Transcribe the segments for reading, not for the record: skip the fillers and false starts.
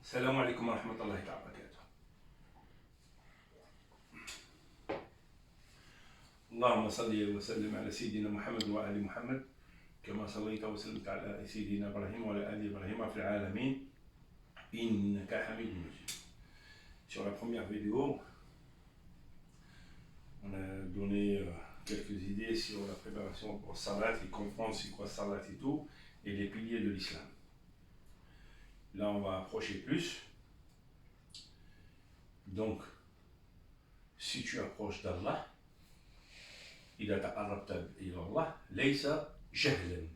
السلام عليكم ورحمة الله تعالى وبركاته. اللهم صل وسلم على سيدنا محمد وآل محمد كما صليت وسلمت على سيدنا إبراهيم وعلى آل إبراهيم في العالمين إنك حميد مجيد. Sur la première vidéo, on a donné quelques idées sur la préparation pour Salat, et comprendre c'est quoi Salat et tout, et les piliers de l'islam. Là, on va approcher plus. Donc, si tu approches d'Allah, إذا تقربت إلى الله ليس جهلا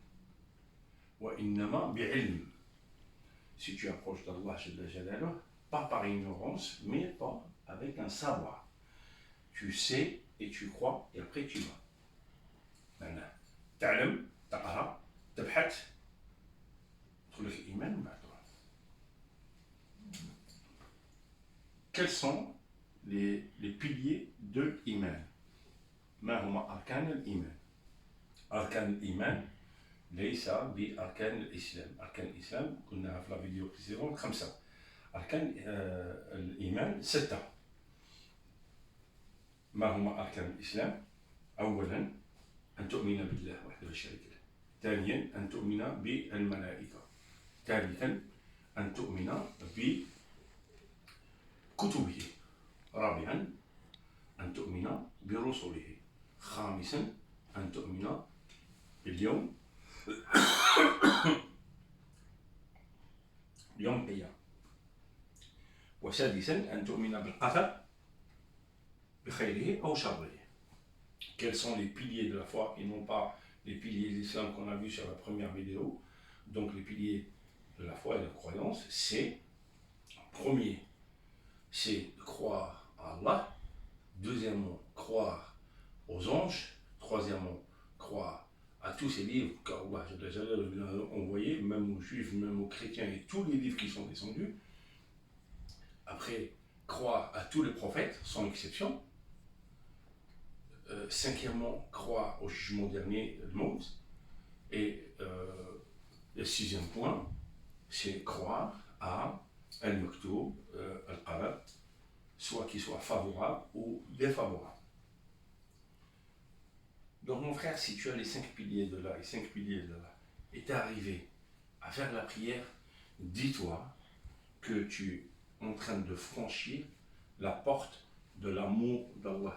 وإنما بعلم. Si tu approches d'Allah, pas par ignorance, mais pas avec un savoir. Tu sais et tu crois et après tu vas. Maintenant, تعلم, تقرأ, تبحث, تدخل في الإيمان وبعد. Quels sont les piliers de l'iman? ما هما أركان الإيمان؟ أركان الإيمان ليس بأركان الإسلام. أركان الإسلام قلناها في الفيديو précédent 5. أركان الإيمان 6. ما هما أركان الإسلام؟ أولا أن تؤمن بالله وحده لا شريك له. ثانيا أن تؤمن بالملائكة. ثالثا أن تؤمن بكتبه. رابعا أن تؤمن برسله. خامسا أن تؤمن باليوم القيامة. وسادسا أن تؤمن بالقدر بخيره أو شره. Quels sont les piliers de la foi et non pas les piliers de l'islam qu'on a vu sur la première vidéo. Donc les piliers de la foi et de la croyance, c'est, premier, c'est de croire à Allah. Deuxièmement, croire aux anges. Troisièmement, croire à tous ces livres qu'Allah a envoyés, même aux juifs, même aux chrétiens et tous les livres qui sont descendus. Après, croire à tous les prophètes, sans exception. Cinquièmement, croire au jugement dernier, le Maut. Et le sixième point, c'est croire à Al-Maktoub, Al-Qadar, soit qu'il soit favorable ou défavorable. Donc mon frère, si tu as les 5 piliers de là et 5 piliers de là, et tu es arrivé à faire la prière, dis-toi que tu es en train de franchir la porte de l'amour d'Allah.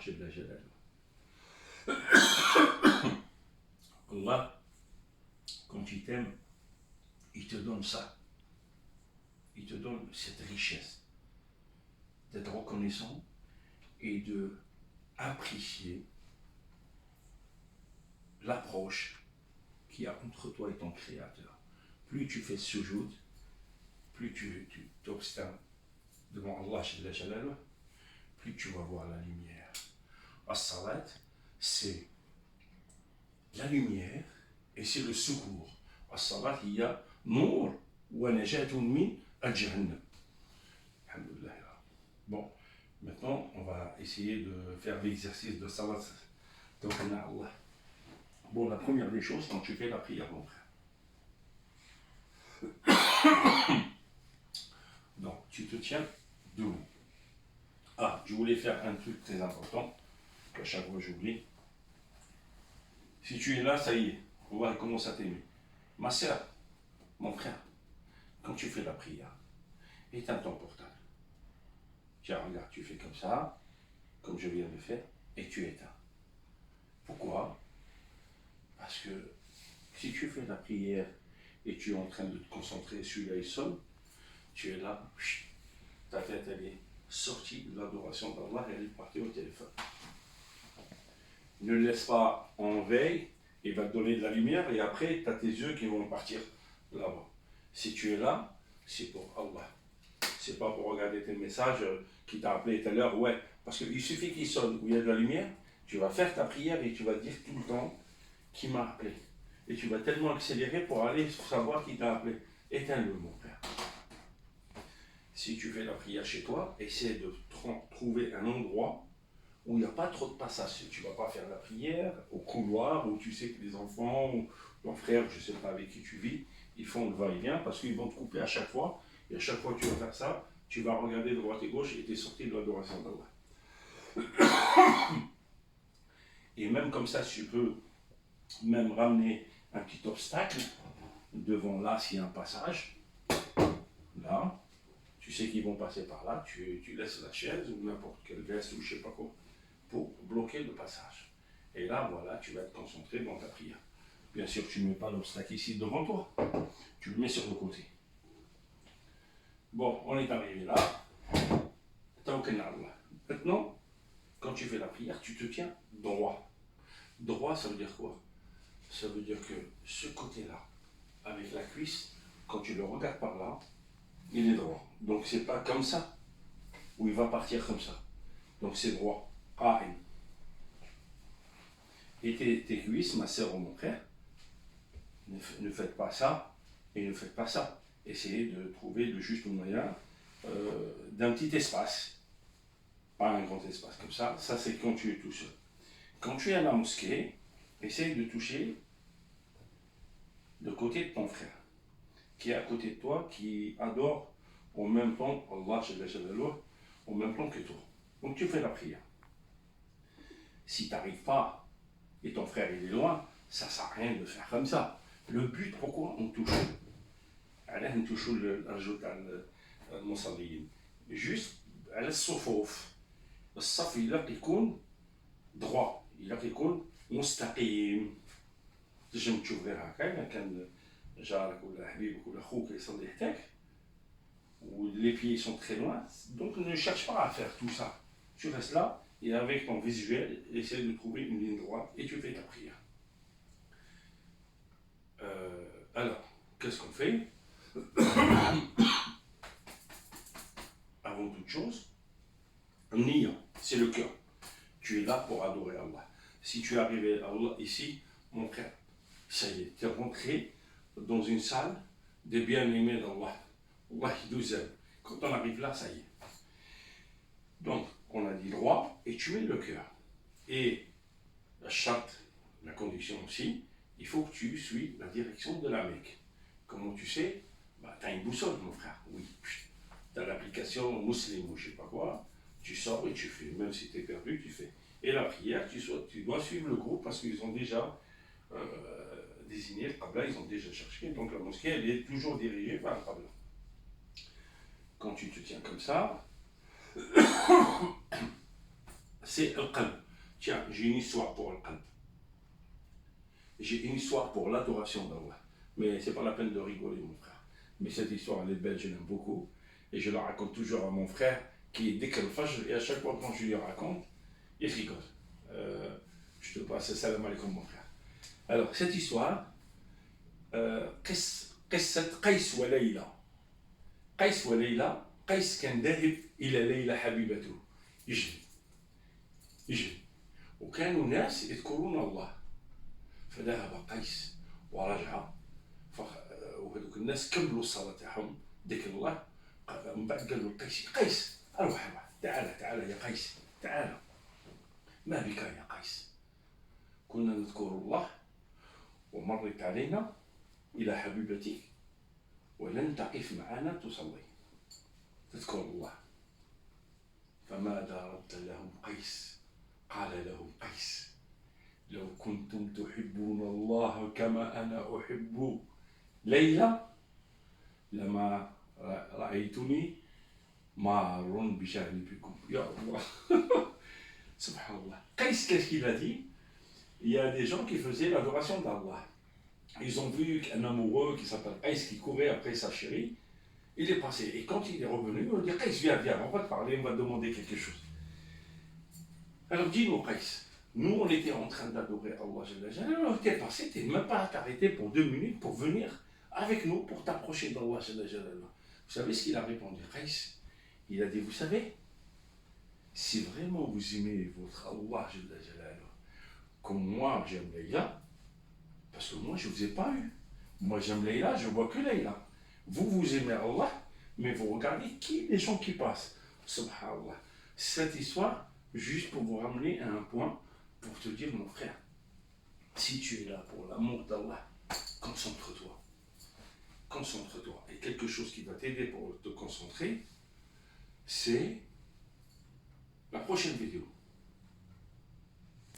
Allah, quand il t'aime, il te donne ça. Il te donne cette richesse d'être reconnaissant et de apprécier l'approche qu'il y a entre toi et ton Créateur. Plus tu fais sujoud, plus tu t'obstines devant Allah, plus tu vas voir la lumière. As-salat, c'est la lumière et c'est le secours. As-salat, il y a nour wa najatun min al-jahannam. Alhamdulillah. Bon, maintenant on va essayer de faire l'exercice de salat. Tawakkalna ala Allah. Bon, la première des choses, quand tu fais la prière, mon frère. Donc, tu te tiens debout. Ah, je voulais faire un truc très important, qu'à chaque fois j'oublie. Si tu es là, ça y est, Allah commence à t'aimer. Ma soeur, mon frère, quand tu fais la prière, éteins ton portable. Tiens, regarde, tu fais comme ça, comme je viens de faire, et tu éteins. Pourquoi? Parce que si tu fais la prière et tu es en train de te concentrer sur la sonne, tu es là, ta tête elle est sortie de l'adoration d'Allah et elle est partie au téléphone. Ne laisse pas en veille, il va te donner de la lumière et après tu as tes yeux qui vont partir là-bas. Si tu es là, c'est pour Allah. C'est pas pour regarder tes messages qui t'a appelé tout à l'heure, ouais. Parce qu'il suffit qu'il sonne où il y a de la lumière, tu vas faire ta prière et tu vas dire tout le temps qui m'a appelé. Et tu vas tellement accélérer pour aller savoir qui t'a appelé. Éteins-le, mon frère. Si tu fais la prière chez toi, essaie de trouver un endroit où il n'y a pas trop de passages. Tu ne vas pas faire la prière au couloir où tu sais que les enfants ou ton frère, je ne sais pas avec qui tu vis, ils font le va-et-vient parce qu'ils vont te couper à chaque fois Et à chaque fois que tu vas faire ça, tu vas regarder de droite et gauche et tu es sorti de l'adoration d'Allah. Et même comme ça, tu peux même ramener un petit obstacle devant là, s'il y a un passage. Là, tu sais qu'ils vont passer par là, tu laisses la chaise ou n'importe quelle veste ou je sais pas quoi pour bloquer le passage. Et là, voilà, tu vas être concentré dans ta prière. Bien sûr, tu ne mets pas l'obstacle ici devant toi, tu le mets sur le côté. Bon, on est arrivé là. Maintenant, quand tu fais la prière, tu te tiens droit. Droit, ça veut dire quoi? Ça veut dire que ce côté-là, avec la cuisse, quand tu le regardes par là, il est droit. Donc c'est pas comme ça, où il va partir comme ça. Donc c'est droit. Qa'im. Et tes cuisses, ma soeur ou mon frère, ne faites pas ça et ne faites pas ça. Essayez de trouver le juste moyen d'un petit espace. Pas un grand espace comme ça. Ça, c'est quand tu es tout seul. Quand tu es à la mosquée, essaye de toucher le côté de ton frère, qui est à côté de toi, qui adore au même temps Allah, au même temps que toi. Donc tu fais la prière. Si tu n'arrives pas et ton frère il est loin, ça ne sert à rien de faire comme ça. Le but, pourquoi on touche? On touche المصلين. Juste على الصفوف. الصف يلاقي يكون droit، يلاقي يكون مستقيم. تنجم تشوف غير هكا إذا كان جارك ولا حبيبك ولا خوك يصلي حداك où les pieds sont très loin, donc ne cherche pas à faire tout ça. Tu restes là et avec ton visuel, essaie de trouver une ligne droite et tu fais ta prière. Alors, qu'est-ce qu'on fait? Avant toute chose, Nia, c'est le cœur. Tu es là pour adorer Allah. Si tu es arrivé à Allah ici, mon frère, ça y est, tu es rentré dans une salle des bien-aimés d'Allah. Allah nous aime. Quand on arrive là, ça y est. Donc, on a dit droit et tu mets le cœur. Et la charte, la condition aussi, il faut que tu suives la direction de la Mecque. Comment tu sais? Tu as une boussole, mon frère. Oui. Tu as l'application musulmane ou je sais pas quoi. Tu sors et tu fais. Même si tu es perdu, tu fais. Et la prière, tu dois suivre le groupe parce qu'ils ont déjà désigné le Qabla, ils ont déjà cherché. Donc la mosquée, elle est toujours dirigée par le Qabla. Quand tu te tiens comme ça, c'est le qalb. Tiens, j'ai une histoire pour le qalb. J'ai une histoire pour l'adoration d'Allah. Mais c'est pas la peine de rigoler, mon frère. Mais cette histoire, elle est belle, je l'aime beaucoup. Et je la raconte toujours à mon frère, qui est dès qu'elle fâche, et à chaque fois quand je lui raconte, il rigole. Je te passe salam alaikum, mon frère. Alors, cette histoire, قصة قيس وليلى. قيس وليلى، قيس كان ذاهب إلى ليلى حبيبته يجري وكانوا ناس يذكرون الله، فذهب قيس ورجع وهذوك الناس كملوا الصلاة تاعهم ذكر الله. من بعد قال له قيس، قيس أروح تعال يا قيس، تعال، ما بك يا قيس؟ كنا نذكر الله ومرت علينا إلى حبيبتك ولن تقف معنا تصلي تذكر الله. فماذا رد له قيس؟ قال له قيس: لو كنتم تحبون الله كما أنا أحب ليلى لما رأيتني مار بجانبكم. يا الله. Subhanallah. Qu'est-ce qu'il a dit? Il y a des gens qui faisaient l'adoration d'Allah. Ils ont vu un amoureux qui s'appelle Qais qui courait après sa chérie. Il est passé. Et quand il est revenu, on lui dit: Qais, viens, on va te parler, on va te demander quelque chose. Alors dis-nous, Qais, nous on était en train d'adorer Allah. Alors t'es passé, t'es même pas arrêté pour 2 minutes pour venir avec nous pour t'approcher d'Allah. Vous savez ce qu'il a répondu, Qais? Il a dit: vous savez, si vraiment vous aimez votre Allah, comme moi j'aime Leïla, parce que moi je ne vous ai pas eu. Moi j'aime Leïla, je vois que Leïla. Vous aimez Allah, mais vous regardez les gens qui passent. Subhanallah. Cette histoire, juste pour vous ramener à un point, pour te dire, mon frère, si tu es là pour l'amour d'Allah, concentre-toi. concentre-toi. Et quelque chose qui va t'aider pour te concentrer, c'est la prochaine vidéo.